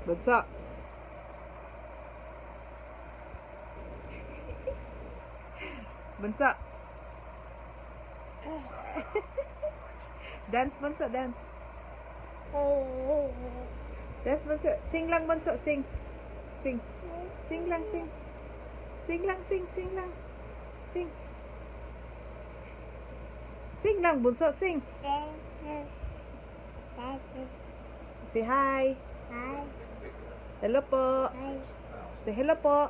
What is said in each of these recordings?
Bunso. Bunso. Dance, Bunso, dance. Dance, Bunso. Sing lang, Bunso, sing. Sing. Sing lang, sing. Sing lang, sing, sing lang. Sing. Sing lang, Bunso, sing. Say hi. Hi. Hello po. Hi. Say hello po.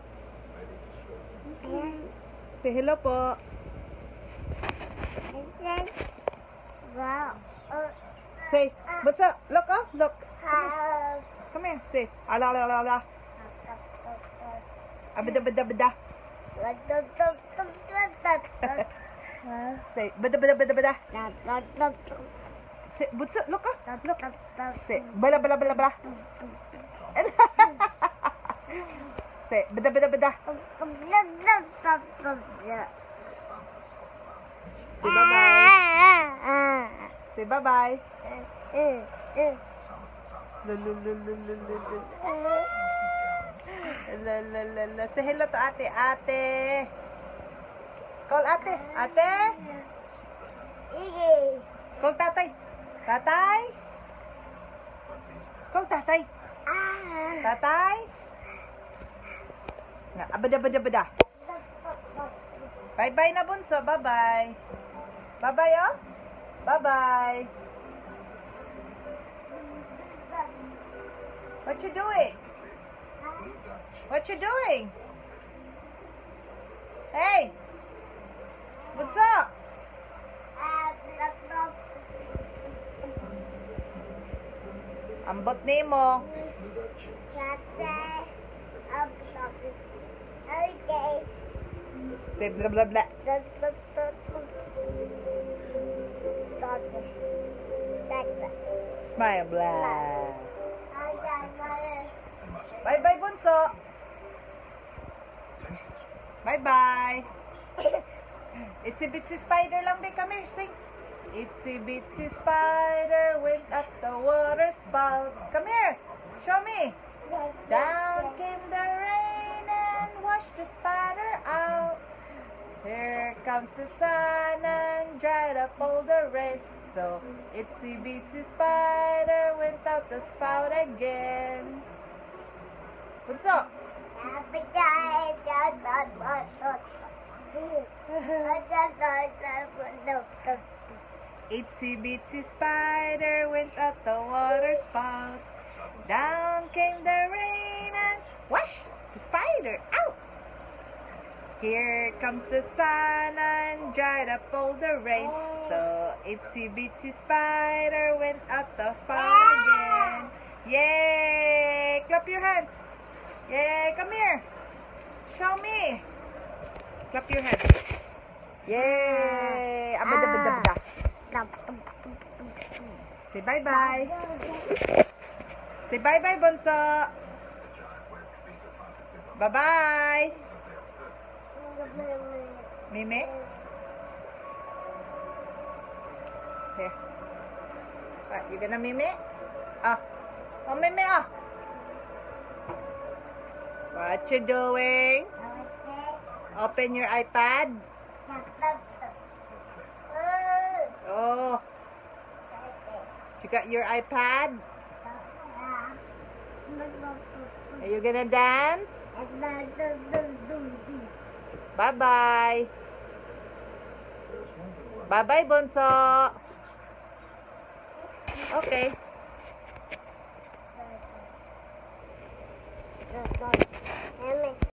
Say hello po. Wow. Say, Bunso, look, oh, look. Hi. Come here, say, ala, ala, ala, ala. Abada, bada, bada. Say, bada, bada, bada, bada. Say, Bunso, look, oh, look. Say, bala, bala, bala, bala. Say, bada, bada, bada. Say, bye-bye. Say, bye-bye. Lulululululul. Say hello to ate. Ate. Call ate. Ate. Call tatay. Tatay. Call tatay. Tatay. Nga, abada, bada, bada. Bye-bye na, Bunso. Bye-bye. Bye-bye, oh. Bye-bye. What you doing? What you doing? Hey! What's up? Ambot nimo. Say blah blah blah. Smile blah. Bye bye, Bunso. Bye bye. Itsy bitsy spider lang di kami sing. Itsy bitsy spider went up the water spout. Come here. Show me. Down came the rain and washed the spider out. Here comes the sun and dried up all the rain. So itsy bitsy spider went out the spout again. Bunso. Itsy bitsy spider went up the water spout. Down came the rain and wash the spider out. Here comes the sun and dried up all the rain. So itsy bitsy spider went up the spout again. Yay! Clap your hands. Yay! Come here. Show me. Clap your hands. Yay! Abada, bada, bada. Say bye-bye. Say bye-bye, Bunso. Bye-bye. Mimi? Here. What, you gonna Mimi? Ah. Oh, Mimi, ah. What you doing? Open your iPad. Oh. You got your iPad? Are you gonna dance? Bye-bye. Bye-bye, Bunso. Okay.